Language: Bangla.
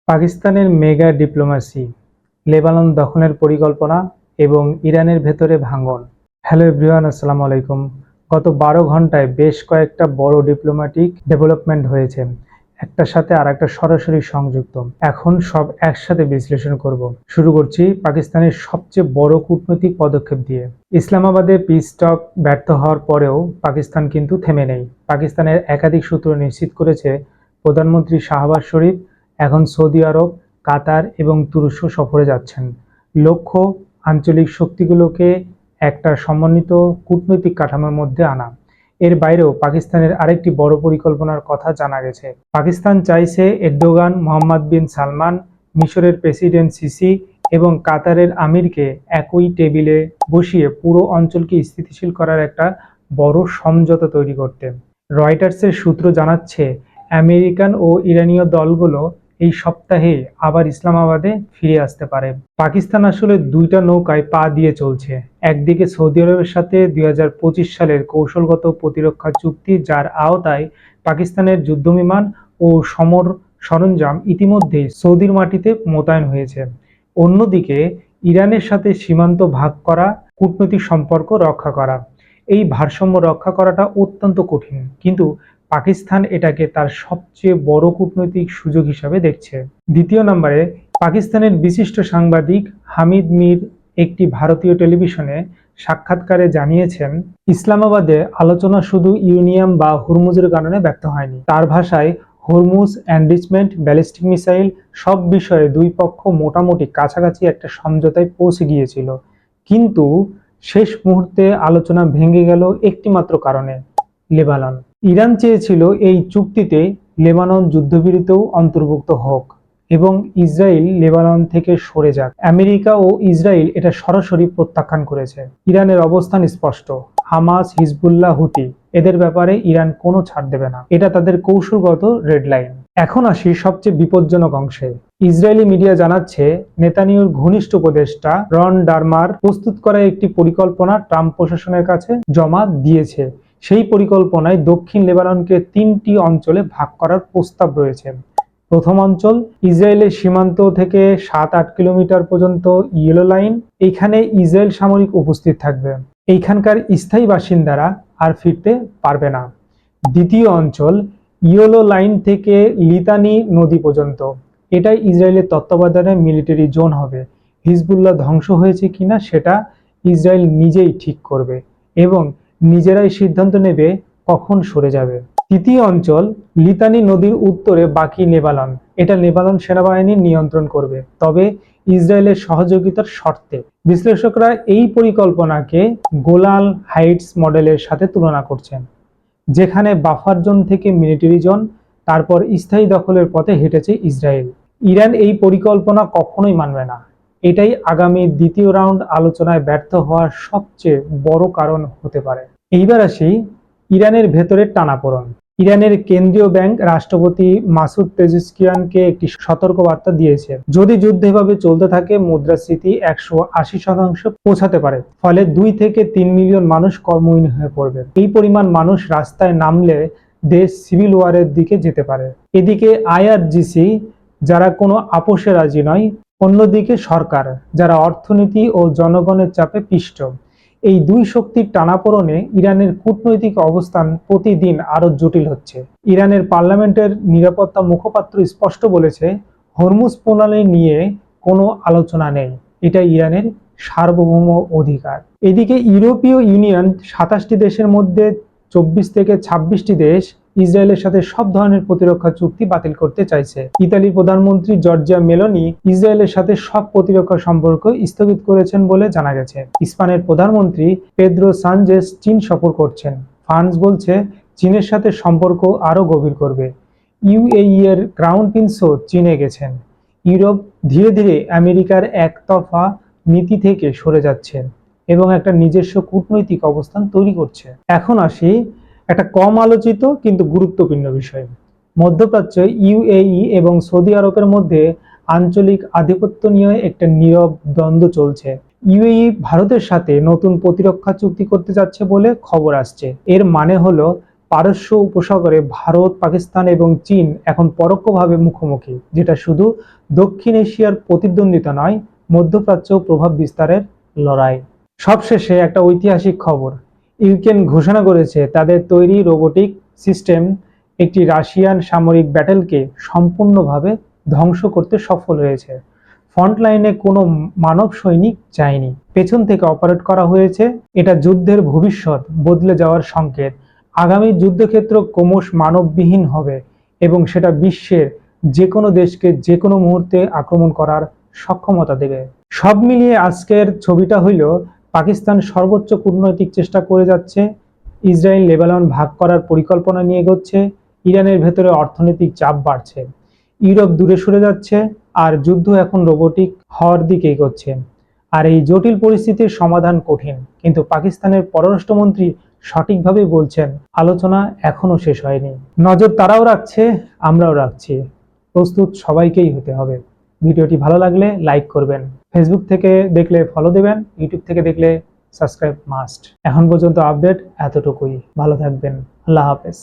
পাকিস্তানের মেগা ডিপ্লোম্যাসি, লেবানন দখলের পরিকল্পনা এবং ইরানের ভেতরে ভাঙন। হ্যালো এভরিওয়ান, আসসালামু আলাইকুম। গত 12 ঘন্টায় বেশ কয়েকটা বড় ডিপ্লোম্যাটিক ডেভেলপমেন্ট হয়েছে, একটার সাথে আর একটা সরাসরি সংযুক্ত। এখন সব একসাথে বিশ্লেষণ করব। শুরু করছি পাকিস্তানের সবচেয়ে বড় কূটনৈতিক পদক্ষেপ দিয়ে। ইসলামাবাদে পিস টক ব্যর্থ হওয়ার পরেও পাকিস্তান কিন্তু থেমে নেই। পাকিস্তানের একাধিক সূত্র নিশ্চিত করেছে প্রধানমন্ত্রী শাহবাজ শরীফ এখন সৌদি আরব, কাতার এবং তুরস্ক সফরে যাচ্ছেন। লক্ষ্য আঞ্চলিক শক্তিগুলোকে একটা সমন্বিত কূটনৈতিক কাঠামোর মধ্যে আনা। এর বাইরেও পাকিস্তানের আরেকটি বড় পরিকল্পনার কথা জানা গেছে। পাকিস্তান চাইছে এরদোগান, মোহাম্মদ বিন সালমান, মিশরের প্রেসিডেন্ট সিসি এবং কাতারের আমিরকে একই টেবিলে বসিয়ে পুরো অঞ্চলকে স্থিতিশীল করার একটা বড় সমঝোতা তৈরি করতে। রয়টার্সের সূত্র জানাচ্ছে আমেরিকান ও ইরানীয় দলগুলো এই সপ্তাহে আবার ইসলামাবাদে ফিরে আসতে পারে। পাকিস্তান আসলে দুইটা নৌকায় পা দিয়ে চলছে। একদিকে সৌদি আরবের সাথে 2025 সালের কৌশলগত প্রতিরক্ষা চুক্তি, যার আওতায় পাকিস্তানের যুদ্ধবিমান ও সমর সরঞ্জাম ইতিমধ্যেই সৌদির মাটিতে মোতায়েন হয়েছে। অন্যদিকে ইরানের সাথে সীমান্ত ভাগ করা, কূটনৈতিক সম্পর্ক রক্ষা করা। এই ভারসাম্য রক্ষা করাটা অত্যন্ত কঠিন, কিন্তু পাকিস্তান এটাকে তার সবচেয়ে বড় কূটনৈতিক সুযোগ হিসাবে দেখছে। দ্বিতীয় নম্বরে, পাকিস্তানের বিশিষ্ট সাংবাদিক হামিদ মির একটি ভারতীয় টেলিভিশনে সাক্ষাৎকারে জানিয়েছেন, ইসলামাবাদে আলোচনা শুধু ইউরেনিয়াম বা হুরমুজের কারণে ব্যর্থ হয়নি। তার ভাষায়, হরমুজ, এনরিচমেন্ট, ব্যালিস্টিক মিসাইল সব বিষয়ে দুই পক্ষ মোটামুটি কাছাকাছি একটা সমঝোতায় পৌঁছে গিয়েছিল, কিন্তু শেষ মুহূর্তে আলোচনা ভেঙে গেল একটি মাত্র কারণে, লেবানন। ইরান চেয়েছিল এই চুক্তিতে লেবানন যুদ্ধবিরতিও অন্তর্ভুক্ত হোক এবং ইসরায়েল লেবানন থেকে সরে যাক। আমেরিকা ও ইসরায়েল এটা সরাসরি প্রত্যাখ্যান করেছে। ইরানের অবস্থান স্পষ্ট, হামাস, হিজবুল্লাহ, হুতি এদের ব্যাপারে ইরান কোনো ছাড় দেবে না। এটা তাদের কৌশলগত রেড লাইন। এখন আসি সবচেয়ে বিপজ্জনক অংশে। ইসরায়েলি মিডিয়া জানাচ্ছে নেতানিয়াহুর ঘনিষ্ঠ উপদেষ্টা রন ডারমার প্রস্তুত করা একটি পরিকল্পনা ট্রাম্প প্রশাসনের কাছে জমা দিয়েছে। সেই পরিকল্পনায় দক্ষিণ লেবাননকে 3টি অঞ্চলে ভাগ করার প্রস্তাব রয়েছে। প্রথম অঞ্চল ইসরায়েলের সীমান্ত থেকে 7-8 কিলোমিটার পর্যন্ত ইয়েলো লাইন। এইখানে ইসরায়েল সামরিক উপস্থিত থাকবে। এইখানকার স্থায়ী বাসিন্দারা আর ফিরতে পারবে না। দ্বিতীয় অঞ্চল ইয়েলো লাইন থেকে লিতানি নদী পর্যন্ত। এটাই ইসরায়েলের তত্ত্বাবধানে মিলিটারি জোন হবে। হিজবুল্লাহ ধ্বংস হয়েছে কিনা সেটা ইসরায়েল নিজেই ঠিক করবে এবং নিজেরাই সিদ্ধান্ত নেবে কখন সরে যাবে। তৃতীয় অঞ্চল লিতানি নদীর উত্তরে বাকি লেবানন। এটা লেবানন সেনাবাহিনী নিয়ন্ত্রণ করবে, তবে ইসরায়েলের সহযোগিতার শর্তে। বিশ্লেষকরা এই পরিকল্পনাকে গোলান হাইটস মডেলের সাথে তুলনা করছেন, যেখানে বাফার জোন থেকে মিলিটারি জোন, তারপর স্থায়ী দখলের পথে হেঁটেছে ইসরায়েল। ইরান এই পরিকল্পনা কখনোই মানবে না। এটাই আগামী দ্বিতীয় রাউন্ড আলোচনায় ব্যর্থ হওয়ার সবচেয়ে বড় কারণ হতে পারে। এইবার আসি ইরানের ভেতরের টানাপোড়েন। ইরানের কেন্দ্রীয় ব্যাংক রাষ্ট্রপতি মাসুদ পেজেশকিয়ানকে একটি সতর্কবার্তা দিয়েছে, যদি যুদ্ধ এভাবে চলতে থাকে মুদ্রাস্ফীতি 180% পৌঁছাতে পারে, ফলে 2 থেকে 3 মিলিয়ন মানুষ কর্মহীন হয়ে পড়বে। এই পরিমাণ মানুষ রাস্তায় নামলে দেশ সিভিল ওয়ারের দিকে যেতে পারে। এদিকে আইআরজিসি, যারা কোনো আপোষে রাজি নয়, অন্যদিকে সরকার, যারা অর্থনীতি ও জনগণের চাপে পিষ্ট। এই দুই শক্তির টানাপোড়েনে ইরানের কূটনৈতিক অবস্থান প্রতিদিন আরো জটিল হচ্ছে। ইরানের পার্লামেন্টের নিরাপত্তা মুখপাত্র স্পষ্ট বলেছে, হরমুজ প্রণালী নিয়ে কোনো আলোচনা নেই, এটা ইরানের সার্বভৌম অধিকার। এদিকে ইউরোপীয় ইউনিয়ন 27টি দেশের মধ্যে 24 থেকে 26টি দেশ ইসরায়েলের সাথে সব ধরনের প্রতিরক্ষা চুক্তি বাতিল করতে চাইছে। ইতালির প্রধানমন্ত্রী জর্জিয়া মেলোনি ইসরায়েলের সাথে সব প্রতিরক্ষা সম্পর্ক স্থগিত করেছেন বলে জানা গেছে। স্পেনের প্রধানমন্ত্রী পেদ্রো সানচেজ চীন সফর করছেন। ফ্রান্স বলছে চীনের সাথে সম্পর্ক আরো গভীর করবে। ইউএই এর ক্রাউন প্রিন্সও চীনে গেছেন। ইউরোপ ধীরে ধীরে আমেরিকার একতরফা নীতি থেকে সরে যাচ্ছে এবং একটা নিজস্ব কূটনৈতিক অবস্থান তৈরি করছে। এখন আসি একটা কম আলোচিত কিন্তু গুরুত্বপূর্ণ বিষয়। মধ্যপ্রাচ্যে ইউএই এবং সৌদি আরবের মধ্যে আঞ্চলিক আধিপত্য নিয়ে একটা নীরব দ্বন্দ্ব চলছে। ইউএই ভারতের সাথে নতুন প্রতিরক্ষা চুক্তি করতে যাচ্ছে বলে খবর আসছে। এর মানে হলো পারস্য উপসাগরে ভারত, পাকিস্তান এবং চীন এখন পরোক্ষভাবে মুখোমুখি, যেটা শুধু দক্ষিণ এশিয়ার প্রতিদ্বন্দ্বিতা নয়, মধ্যপ্রাচ্য প্রভাব বিস্তারের লড়াই। সবশেষে একটা ঐতিহাসিক খবর, ইউক্রেন ঘোষণা করেছে তাদের তৈরি রোবোটিক সিস্টেম একটি রাশিয়ান সামরিক ব্যাটেলকে সম্পূর্ণভাবে ধ্বংস করতে সফল হয়েছে। ফ্রন্ট লাইনে কোনো মানব সৈনিক যায়নি, পেছন থেকে অপারেট করা হয়েছে। এটা যুদ্ধের ভবিষ্যৎ বদলে যাওয়ার সংকেত। আগামী যুদ্ধক্ষেত্র ক্রমশ মানববিহীন হবে এবং সেটা বিশ্বের যে কোনো দেশকে যে কোনো মুহূর্তে আক্রমণ করার সক্ষমতা দেবে। সব মিলিয়ে আজকের ছবিটা হইল, পাকিস্তান সর্বোচ্চ কূটনৈতিক চেষ্টা করে যাচ্ছে, ইসরায়েল লেবানন ভাগ করার পরিকল্পনা নিয়ে এগোচ্ছে, ইরানের ভেতরে অর্থনৈতিক চাপ বাড়ছে, ইউরোপ দূরে সরে যাচ্ছে, আর যুদ্ধ এখন রোবোটিক হওয়ার দিকে এগোচ্ছে। আর এই জটিল পরিস্থিতির সমাধান কঠিন, কিন্তু পাকিস্তানের পররাষ্ট্রমন্ত্রী সঠিকভাবে বলছেন আলোচনা এখনো শেষ হয়নি। নজর তারাও রাখছে, আমরাও রাখছি। প্রস্তুত সবাইকেই হতে হবে। ভিডিওটি ভালো লাগলে লাইক করবেন, ফেসবুক থেকে দেখলে ফলো দেবেন, ইউটিউব থেকে দেখলে সাবস্ক্রাইব মাস্ট। এখন পর্যন্ত আপডেট এতটুকুই। ভালো থাকবেন। আল্লাহ হাফেজ।